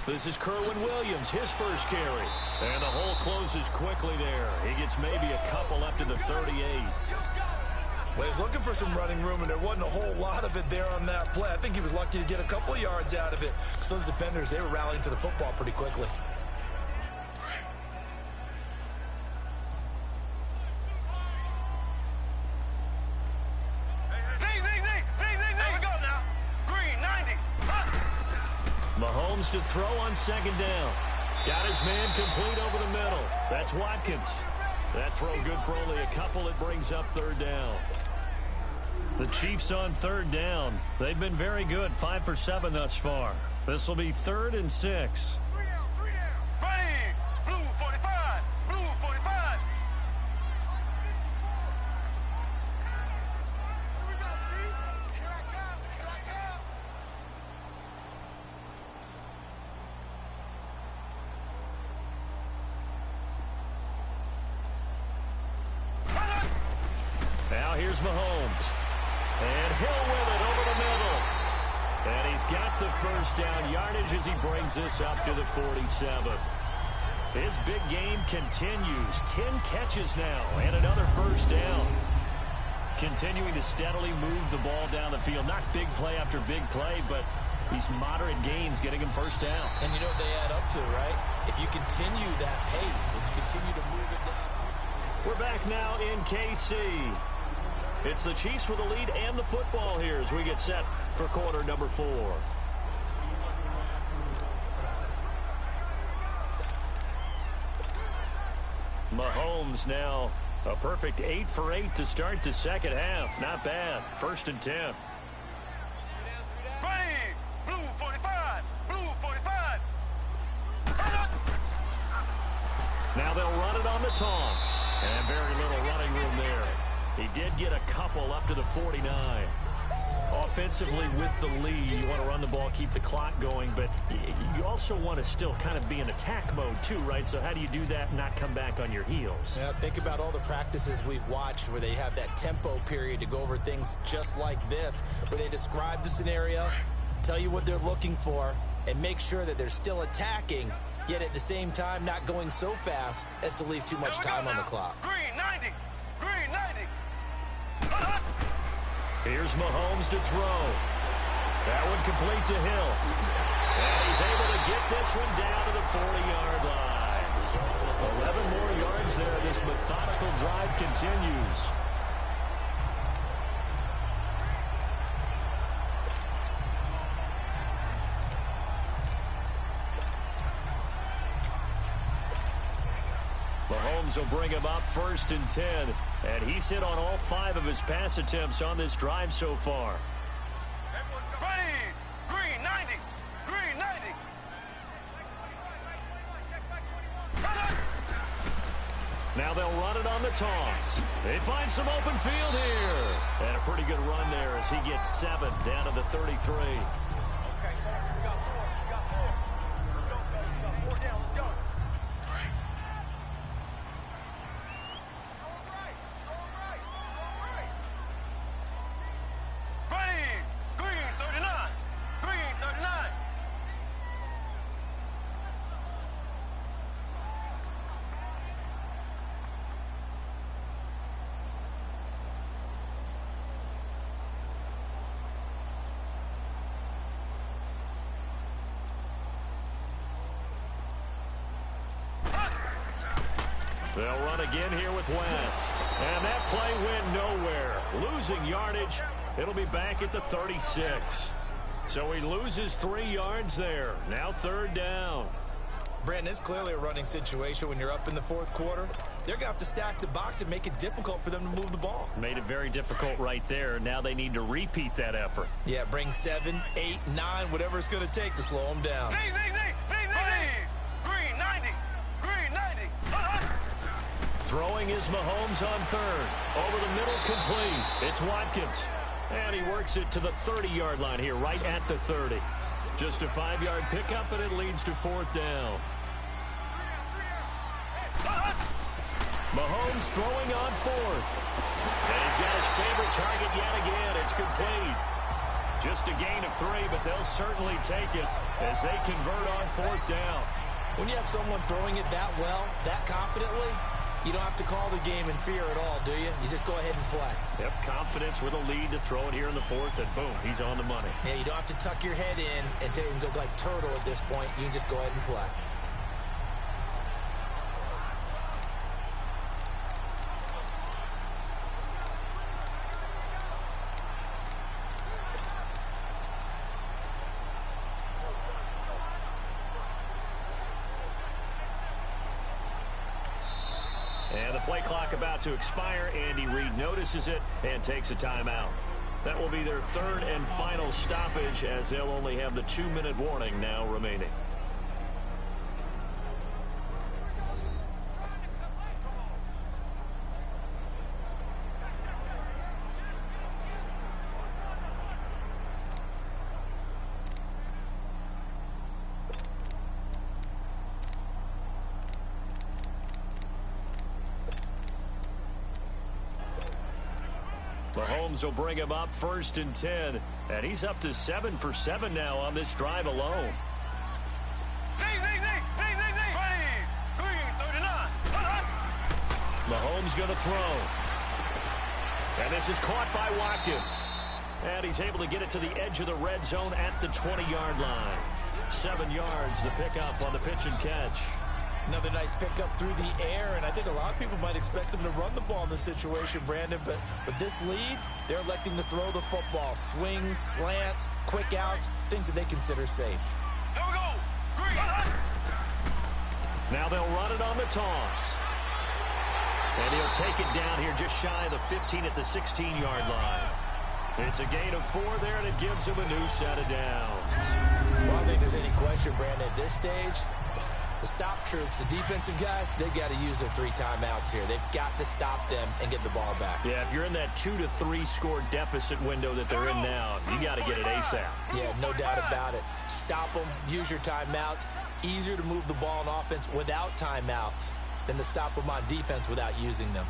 This is Kerwin Williams, his first carry. And the hole closes quickly there. He gets maybe a couple up to the 38. Well, he's looking for some running room, and there wasn't a whole lot of it there on that play. I think he was lucky to get a couple of yards out of it, because those defenders, they were rallying to the football pretty quickly. Mahomes to throw on second down. Got his man complete over the middle. That's Watkins. That throw good for only a couple. It brings up third down. The Chiefs on third down. They've been very good, 5 for 7 thus far. This will be 3rd and 6. Ready, blue 45, blue 45. Here we go, T. Here I come, here I come. Now here's Mahomes. And Hill with it over the middle. And he's got the first down yardage as he brings this up to the 47. His big game continues. 10 catches now and another first down. Continuing to steadily move the ball down the field. Not big play after big play, but these moderate gains getting him first downs. And you know what they add up to, right? If you continue that pace and you continue to move it down. We're back now in KC. It's the Chiefs with the lead and the football here as we get set for quarter number 4. Mahomes now a perfect 8 for 8 to start the second half. Not bad. 1st and 10. Ready, blue 45, blue 45. Now they'll run it on the toss. And very little running room there. He did get a couple up to the 49. Offensively with the lead, you want to run the ball, keep the clock going, but you also want to still kind of be in attack mode too, right? So how do you do that and not come back on your heels? Yeah, think about all the practices we've watched where they have that tempo period to go over things just like this, where they describe the scenario, tell you what they're looking for, and make sure that they're still attacking, yet at the same time not going so fast as to leave too much time on the clock. Green 90, green 90. Here's Mahomes to throw. That one complete to Hill. And he's able to get this one down to the 40-yard line. 11 more yards there. This methodical drive continues. Mahomes will bring him up 1st and 10. And he's hit on all 5 of his pass attempts on this drive so far. Ready, green 90, green 90. Now they'll run it on the toss. They find some open field here. And a pretty good run there as he gets 7 down to the 33. Okay, we got 4. We got 4. Let's go, guys. We got 4 down. Let's go. Ready, green 39, green 39. They'll run again here with West. And that play went nowhere. Losing yardage. It'll be back at the 36. So he loses 3 yards there. Now 3rd down. Brandon, it's clearly a running situation when you're up in the 4th quarter. They're going to have to stack the box and make it difficult for them to move the ball. Made it very difficult right there. Now they need to repeat that effort. Yeah, bring 7, 8, 9, whatever it's going to take to slow them down. Green 90, green 90. Throwing is Mahomes on 3rd. Over the middle, complete. It's Watkins. And he works it to the 30-yard line here, right at the 30. Just a 5-yard pickup, and it leads to 4th down. Mahomes throwing on 4th. And he's got his favorite target yet again. It's complete. Just a gain of 3, but they'll certainly take it as they convert on 4th down. When you have someone throwing it that well, that confidently, you don't have to call the game in fear at all, do you? You just go ahead and play. Yep, confidence with a lead to throw it here in the 4th, and boom, he's on the money. Yeah, you don't have to tuck your head in and go like turtle at this point. You can just go ahead and play. And the play clock about to expire. Andy Reid notices it and takes a timeout. That will be their 3rd and final stoppage, as they'll only have the 2-minute warning now remaining. Mahomes will bring him up 1st and 10. And he's up to 7 for 7 now on this drive alone. Mahomes going to throw. And this is caught by Watkins. And he's able to get it to the edge of the red zone at the 20-yard line. 7 yards, the pickup on the pitch and catch. Another nice pickup through the air, and I think a lot of people might expect them to run the ball in this situation, Brandon, but with this lead, they're electing to throw the football. Swings, slants, quick outs, things that they consider safe. Here we go. Green. Now they'll run it on the toss. And he'll take it down here just shy of the 15 at the 16-yard line. It's a gain of 4 there, and it gives him a new set of downs. Well, I don't think there's any question, Brandon, at this stage, the stop troops, the defensive guys, they've got to use their 3 timeouts here. They've got to stop them and get the ball back. Yeah, if you're in that 2 to 3 score deficit window that they're in now, you got to get it ASAP. Yeah, no doubt about it. Stop them, use your timeouts. Easier to move the ball on offense without timeouts than to stop them on defense without using them.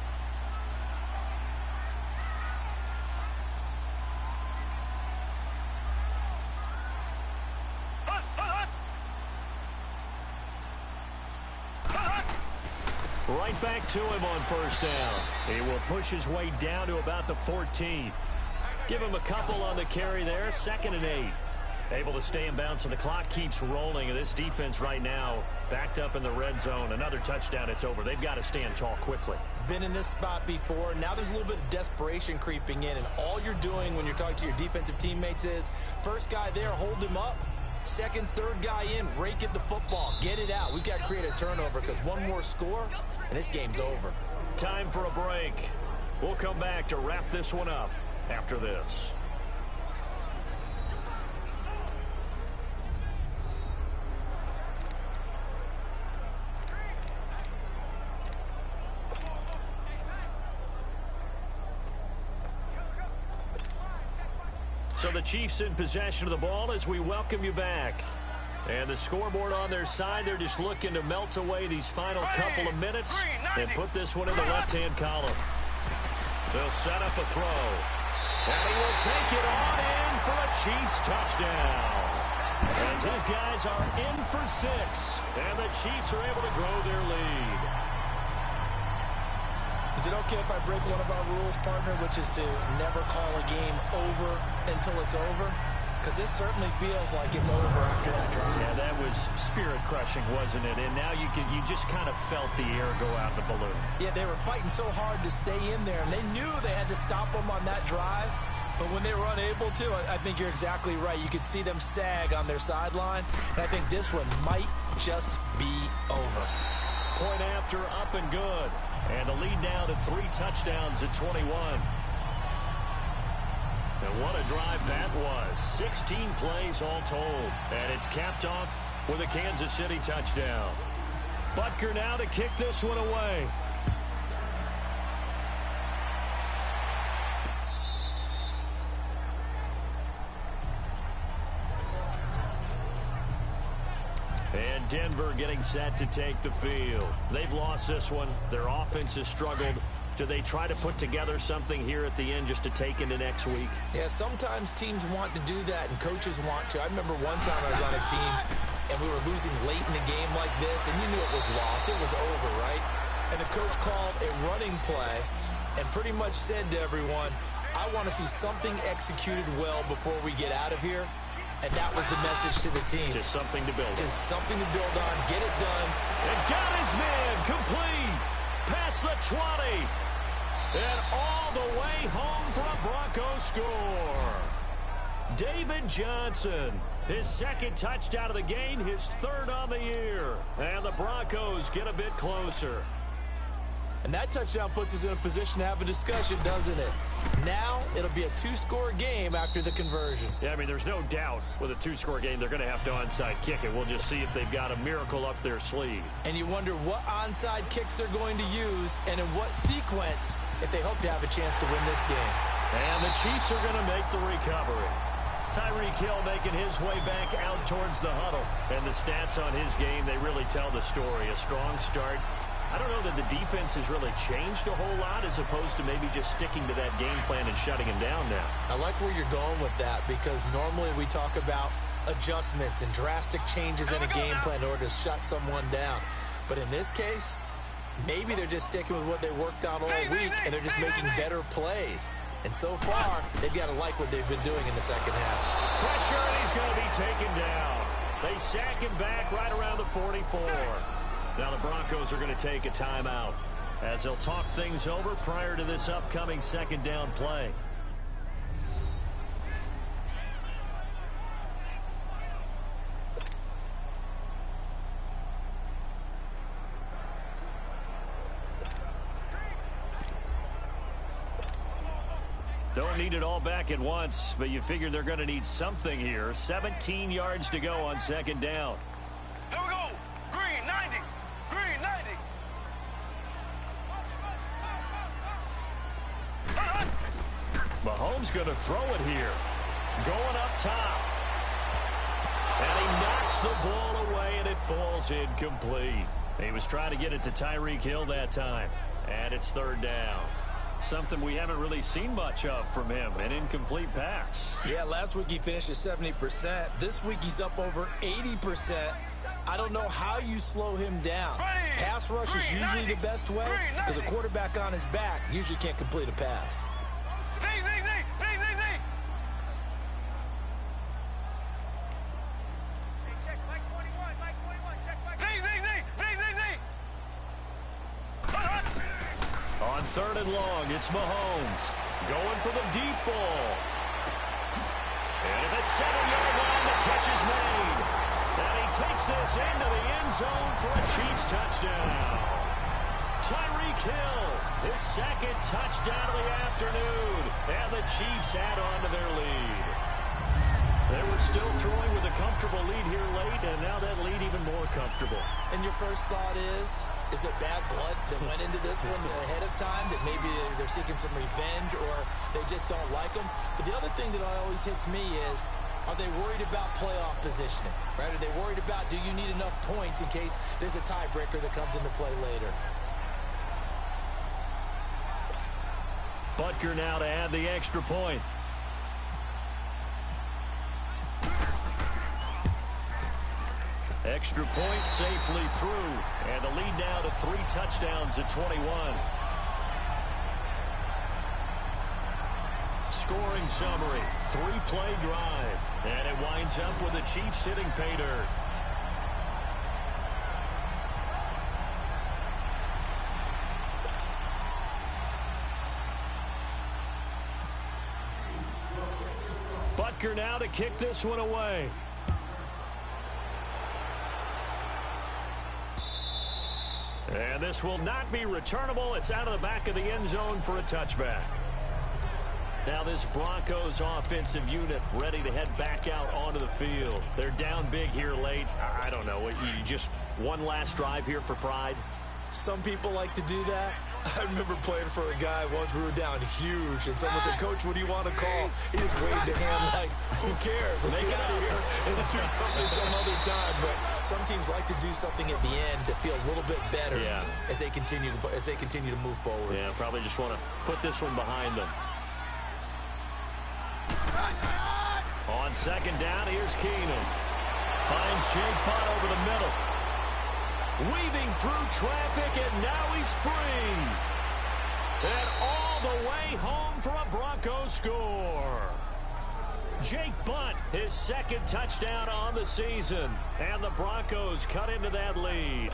Right back to him on 1st down. He will push his way down to about the 14. Give him a couple on the carry there. 2nd and 8. Able to stay in bounds, and the clock keeps rolling. This defense right now backed up in the red zone. Another touchdown, it's over. They've got to stand tall quickly. Been in this spot before. Now there's a little bit of desperation creeping in, and all you're doing when you're talking to your defensive teammates is, first guy there, hold him up. 2nd, 3rd guy in, rake at the football. Get it out. We've got to create a turnover because one more score, and this game's over. Time for a break. We'll come back to wrap this one up after this. So the Chiefs in possession of the ball as we welcome you back. And the scoreboard on their side, they're just looking to melt away these final couple of minutes and put this one in the left-hand column. They'll set up a throw. And he will take it on in for a Chiefs touchdown. As his guys are in for 6. And the Chiefs are able to grow their lead. Is it okay if I break one of our rules, partner, which is to never call a game over until it's over? Because this certainly feels like it's over after that drive. Yeah, that was spirit-crushing, wasn't it? And now you just kind of felt the air go out the balloon. Yeah, they were fighting so hard to stay in there, and they knew they had to stop them on that drive. But when they were unable to, I think you're exactly right. You could see them sag on their sideline, and I think this one might just be over. Point after, up and good. And the lead now to 3 touchdowns at 21. And what a drive that was. 16 plays all told. And it's capped off with a Kansas City touchdown. Butker now to kick this one away. And Denver getting set to take the field. They've lost this one. Their offense has struggled. Do they try to put together something here at the end just to take into next week? Yeah, sometimes teams want to do that and coaches want to. I remember one time I was on a team and we were losing late in a game like this, and you knew it was lost. It was over, right? And the coach called a running play and pretty much said to everyone, I want to see something executed well before we get out of here. And that was the message to the team. Just something to build on. Just something to build on. Get it done. And got his man complete. Past the 20. And all the way home for a Broncos score. David Johnson, his second touchdown of the game, his third on the year. And the Broncos get a bit closer. And that touchdown puts us in a position to have a discussion, doesn't it? Now, it'll be a two-score game after the conversion. Yeah, I mean, there's no doubt with a two-score game, they're going to have to onside kick it. We'll just see if they've got a miracle up their sleeve. And you wonder what onside kicks they're going to use and in what sequence if they hope to have a chance to win this game. And the Chiefs are going to make the recovery. Tyreek Hill making his way back out towards the huddle. And the stats on his game, they really tell the story. A strong start. I don't know that the defense has really changed a whole lot as opposed to maybe just sticking to that game plan and shutting him down now. I like where you're going with that because normally we talk about adjustments and drastic changes in a game plan in order to shut someone down. But in this case, maybe they're just sticking with what they worked out all week and they're just making better plays. And so far, they've got to like what they've been doing in the second half. Pressure, and he's going to be taken down. They sack him back right around the 44. Now the Broncos are going to take a timeout as they'll talk things over prior to this upcoming second down play. Don't need it all back at once, but you figure they're going to need something here. 17 yards to go on second down. Here we go. Green, 90. Green, 90. Mahomes going to throw it here. Going up top. And he knocks the ball away, and it falls incomplete. He was trying to get it to Tyreek Hill that time. And it's third down. Something we haven't really seen much of from him, an incomplete pass. Yeah, last week he finished at 70%. This week he's up over 80%. I don't know how you slow him down. Pass rush is usually the best way because a quarterback on his back usually can't complete a pass. On third and long, it's Mahomes going for the deep ball. And at the 7-yard line, the catch is made. And he takes this into the end zone for a Chiefs touchdown. Tyreek Hill, his second touchdown of the afternoon. And the Chiefs add on to their lead. They were still throwing with a comfortable lead here late, and now that lead even more comfortable. And your first thought is there bad blood that went into this one ahead of time, that maybe they're seeking some revenge or they just don't like them? But the other thing that always hits me is, are they worried about playoff positioning? Right? Are they worried about, do you need enough points in case there's a tiebreaker that comes into play later? Butker now to add the extra point. Extra point safely through. And the lead now to 3 touchdowns at 21. Scoring summary. 3-play drive. And it winds up with the Chiefs hitting pay dirt. Butker now to kick this one away. And this will not be returnable. It's out of the back of the end zone for a touchback. Now this Broncos offensive unit ready to head back out onto the field. They're down big here late. I don't know. You just one last drive here for pride? Some people like to do that. I remember playing for a guy once. We were down huge, and someone said, "Coach, what do you want to call?" He just waved a hand like, "Who cares? Let's get out of here and do something some other time." But some teams like to do something at the end to feel a little bit better as they continue to move forward. Yeah, probably just want to put this one behind them. On second down, here's Keenan. Finds Jake Butt over the middle. Weaving through traffic, and now he's free. And all the way home for a Broncos score. Jake Butt, his second touchdown on the season. And the Broncos cut into that lead.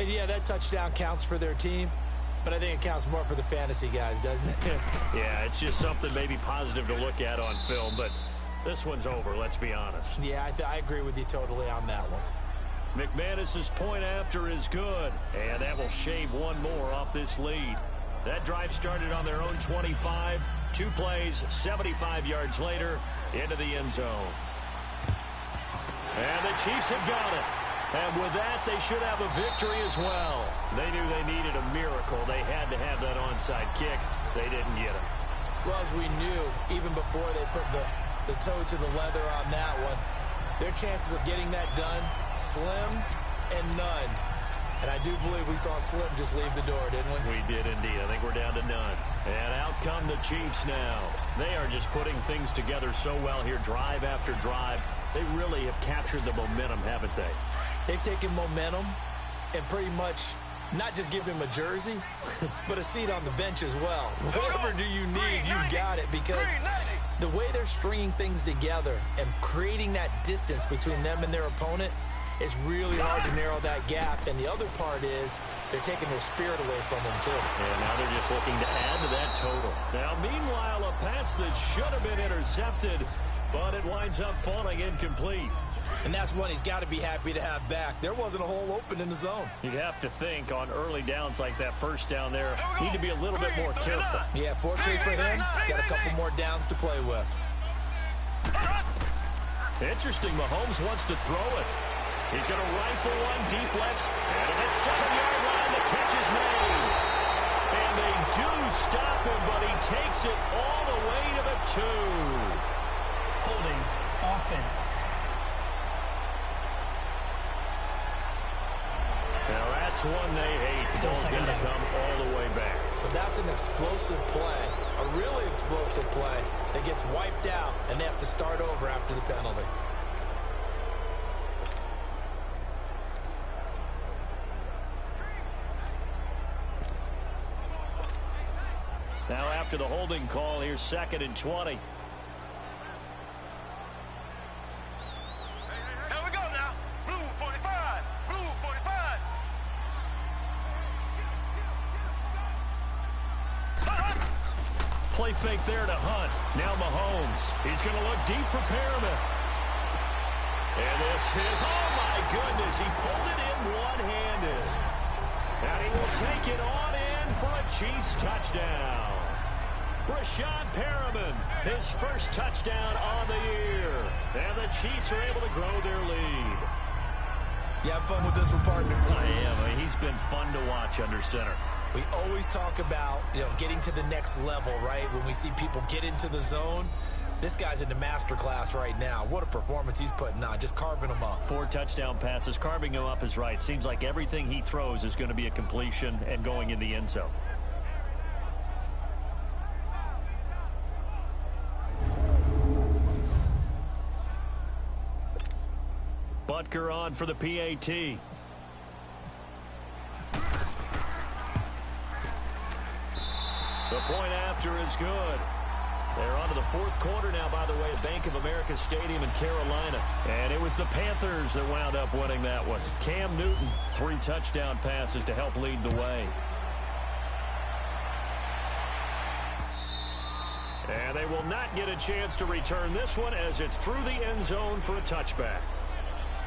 And yeah, that touchdown counts for their team, but I think it counts more for the fantasy guys, doesn't it? Yeah, it's just something maybe positive to look at on film, but this one's over, let's be honest. Yeah, I agree with you totally on that one. McManus's point after is good, and that will shave one more off this lead. That drive started on their own 25. 2 plays, 75 yards later, into the end zone. And the Chiefs have got it. And with that, they should have a victory as well. They knew they needed a miracle. They had to have that onside kick. They didn't get it. Well, as we knew, even before they put the toe to the leather on that one, their chances of getting that done, slim and none. And I do believe we saw Slim just leave the door, didn't we? We did indeed. I think we're down to none. And out come the Chiefs now. They are just putting things together so well here, drive after drive. They really have captured the momentum, haven't they? They've taken momentum and pretty much not just give him a jersey, but a seat on the bench as well. Whatever do you need, you've got it, because the way they're stringing things together and creating that distance between them and their opponent, it's really hard to narrow that gap. And the other part is they're taking their spirit away from them, too. And now they're just looking to add to that total. Now, meanwhile, a pass that should have been intercepted, but it winds up falling incomplete. And that's one he's got to be happy to have back. There wasn't a hole open in the zone. You'd have to think on early downs like that first down there, need to be a little bit more careful. Yeah, fortunately for him, got a couple more downs to play with. Interesting, Mahomes wants to throw it. He's going to rifle one deep left. And at the 7-yard line, the catch is made. And they do stop him, but he takes it all the way to the 2. Holding offense. Now that's one they hate. Still Ball's second going to down. come all the way back. So that's an explosive play, a really explosive play that gets wiped out, and they have to start over after the penalty. Now after the holding call, here's 2nd and 20. Here we go now. Blue 45. Blue 45. Play fake there to Hunt. Now Mahomes. He's going to look deep for Perriman. And this is, oh my goodness, he pulled it in one-handed. And he will take it on in for a Chiefs touchdown. Brashad Perriman, his first touchdown on the year. And the Chiefs are able to grow their lead. You have fun with this one, partner? I am. I mean, he's been fun to watch under center. We always talk about, getting to the next level, right? When we see people get into the zone, this guy's in the master class right now. What a performance he's putting on, just carving them up. 4 touchdown passes. Carving him up is right. Seems like everything he throws is going to be a completion and going in the end zone. Butker on for the PAT. The point after is good. They're on to the 4th quarter now, by the way, at Bank of America Stadium in Carolina. And it was the Panthers that wound up winning that one. Cam Newton, 3 touchdown passes to help lead the way. And they will not get a chance to return this one as it's through the end zone for a touchback.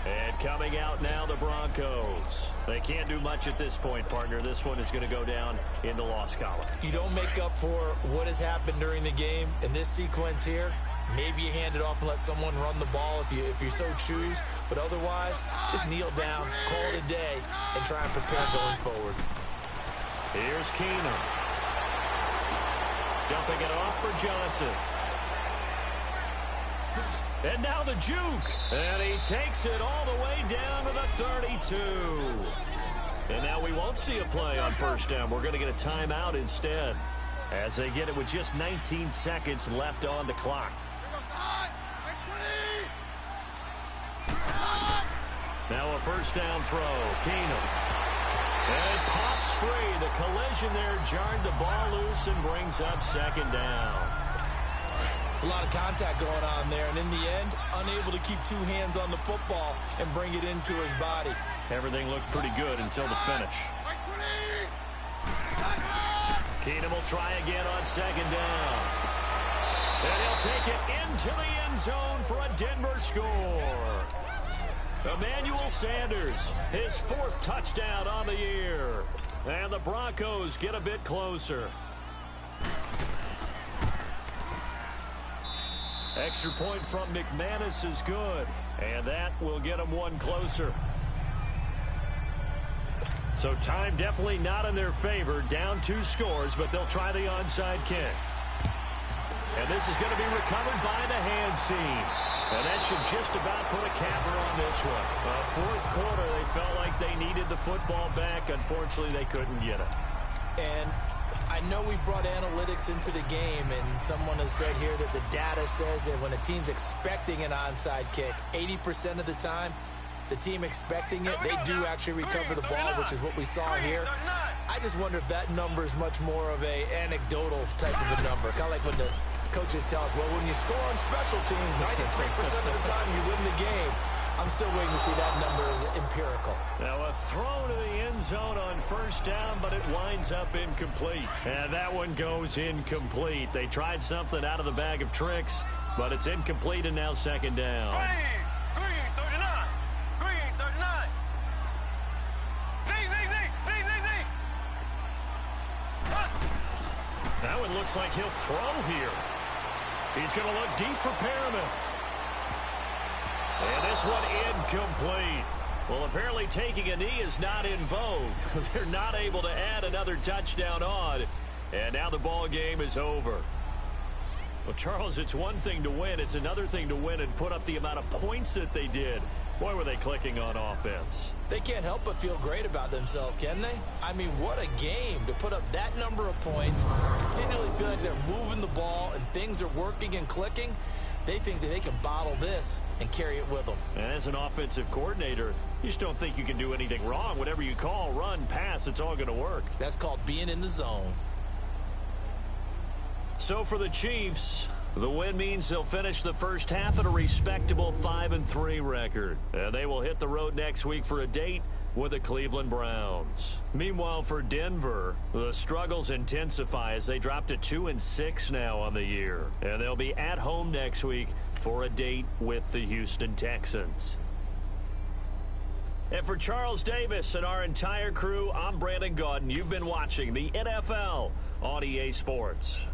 And coming out now, the Broncos. They can't do much at this point, partner. This one is going to go down in the loss column. You don't make up for what has happened during the game in this sequence here. Maybe you hand it off and let someone run the ball if you so choose. But otherwise, just kneel down, call it a day, and try and prepare going forward. Here's Keenum. Dumping it off for Johnson. And now the juke. And he takes it all the way down to the 32. And now we won't see a play on first down. We're going to get a timeout instead, as they get it with just 19 seconds left on the clock. Now a first down throw. Keenum. And it pops free. The collision there jarred the ball loose and brings up second down. It's a lot of contact going on there, and in the end, unable to keep two hands on the football and bring it into his body. Everything looked pretty good until the finish. Keenum will try again on second down. And he'll take it into the end zone for a Denver score. Emmanuel Sanders, his 4th touchdown on the year. And the Broncos get a bit closer. Extra point from McManus is good, and that will get them one closer. So time definitely not in their favor. Down 2 scores, but they'll try the onside kick. And this is going to be recovered by the hands team. And that should just about put a capper on this one. 4th quarter, they felt like they needed the football back. Unfortunately, they couldn't get it. And I know we brought analytics into the game, and someone has said here that the data says that when a team's expecting an onside kick, 80% of the time, the team expecting it, they do actually recover the ball, which is what we saw here. I just wonder if that number is much more of a anecdotal type of a number. Kind of like when the coaches tell us, well, when you score on special teams, 93% of the time you win the game. I'm still waiting to see that number as empirical. Now a throw to the end zone on first down, but it winds up incomplete. And that one goes incomplete. They tried something out of the bag of tricks, but it's incomplete, and now second down. Green, 39. Green, 39. That one looks like he'll throw here. He's going to look deep for Perriman. And this one incomplete. Well, apparently taking a knee is not in vogue. They're not able to add another touchdown on. And now the ball game is over. Well, Charles, it's one thing to win. It's another thing to win and put up the amount of points that they did. Boy, were they clicking on offense. They can't help but feel great about themselves, can they? I mean, what a game to put up that number of points, continually feel like they're moving the ball and things are working and clicking. They think that they can bottle this and carry it with them. And as an offensive coordinator, you just don't think you can do anything wrong. Whatever you call, run, pass, it's all going to work. That's called being in the zone. So for the Chiefs, the win means they'll finish the first half at a respectable 5-3 record. And they will hit the road next week for a date with the Cleveland Browns. Meanwhile, for Denver, the struggles intensify as they drop to 2-6 now on the year. And they'll be at home next week for a date with the Houston Texans. And for Charles Davis and our entire crew, I'm Brandon Gaudin. You've been watching the NFL on EA Sports.